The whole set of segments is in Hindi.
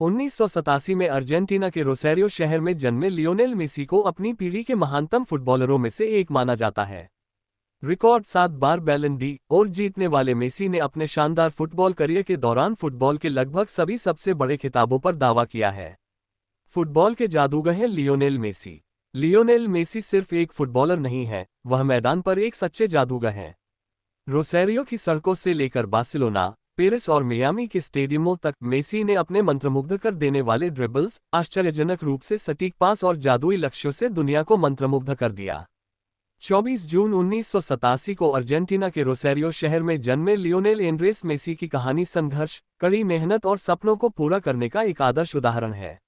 1987 में अर्जेंटीना के रोसैरियो शहर में जन्मे लियोनेल मेसी को अपनी पीढ़ी के महानतम फुटबॉलरों में से एक माना जाता है। रिकॉर्ड 7 बार बैलन डी और जीतने वाले मेसी ने अपने शानदार फुटबॉल करियर के दौरान फुटबॉल के लगभग सभी सबसे बड़े खिताबों पर दावा किया है। फुटबॉल के जादूगर हैं लियोनेल मेसी। लियोनेल मेसी सिर्फ एक फुटबॉलर नहीं है, वह मैदान पर एक सच्चे जादूगर हैं। रोसैरियो की सड़कों से लेकर बार्सिलोना, पेरिस और मियामी के स्टेडियमों तक मेसी ने अपने मंत्रमुग्ध कर देने वाले ड्रिबल्स, आश्चर्यजनक रूप से सटीक पास और जादुई लक्ष्यों से दुनिया को मंत्रमुग्ध कर दिया। 24 जून 1987 को अर्जेंटीना के रोसैरियो शहर में जन्मे लियोनेल एंड्रेस मेसी की कहानी संघर्ष, कड़ी मेहनत और सपनों को पूरा करने का एक आदर्श उदाहरण है।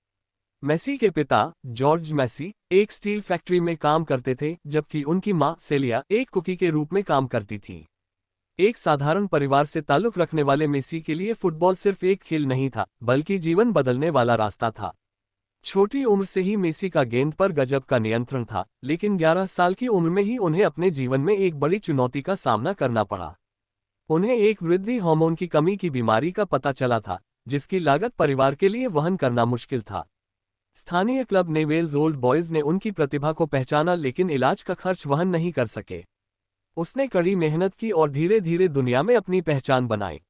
मेसी के पिता जॉर्ज मेसी एक स्टील फैक्ट्री में काम करते थे, जबकि उनकी मां सेलिया एक कुकी के रूप में काम करती थी। एक साधारण परिवार से ताल्लुक रखने वाले मेसी के लिए फुटबॉल सिर्फ एक खेल नहीं था, बल्कि जीवन बदलने वाला रास्ता था। छोटी उम्र से ही मेसी का गेंद पर गजब का नियंत्रण था, लेकिन 11 साल की उम्र में ही उन्हें अपने जीवन में एक बड़ी चुनौती का सामना करना पड़ा। उन्हें एक वृद्धि हार्मोन की कमी की बीमारी का पता चला था, जिसकी लागत परिवार के लिए वहन करना मुश्किल था। स्थानीय क्लब नेवेल्स ओल्ड बॉयज ने उनकी प्रतिभा को पहचाना, लेकिन इलाज का खर्च वहन नहीं कर सके। उसने कड़ी मेहनत की और धीरे धीरे दुनिया में अपनी पहचान बनाई।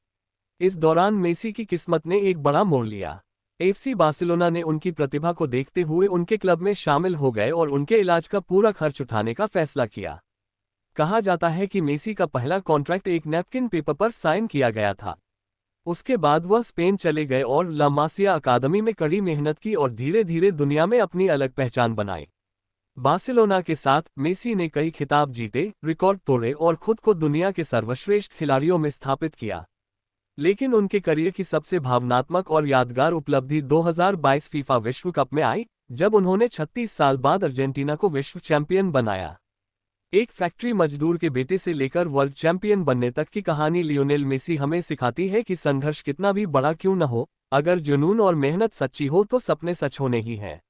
इस दौरान मेसी की किस्मत ने एक बड़ा मोड़ लिया। एफसी बार्सिलोना ने उनकी प्रतिभा को देखते हुए उनके क्लब में शामिल हो गए और उनके इलाज का पूरा खर्च उठाने का फैसला किया। कहा जाता है कि मेसी का पहला कॉन्ट्रैक्ट एक नैपकिन पेपर पर साइन किया गया था। उसके बाद वह स्पेन चले गए और ला मासिया अकादमी में कड़ी मेहनत की और धीरे धीरे दुनिया में अपनी अलग पहचान बनाई। बार्सिलोना के साथ मेसी ने कई खिताब जीते, रिकॉर्ड तोड़े और खुद को दुनिया के सर्वश्रेष्ठ खिलाड़ियों में स्थापित किया। लेकिन उनके करियर की सबसे भावनात्मक और यादगार उपलब्धि 2022 फीफा विश्व कप में आई, जब उन्होंने 36 साल बाद अर्जेंटीना को विश्व चैंपियन बनाया। एक फैक्ट्री मजदूर के बेटे से लेकर वर्ल्ड चैंपियन बनने तक की कहानी लियोनेल मेसी हमें सिखाती है कि संघर्ष कितना भी बड़ा क्यों न हो, अगर जुनून और मेहनत सच्ची हो तो सपने सच होने ही हैं।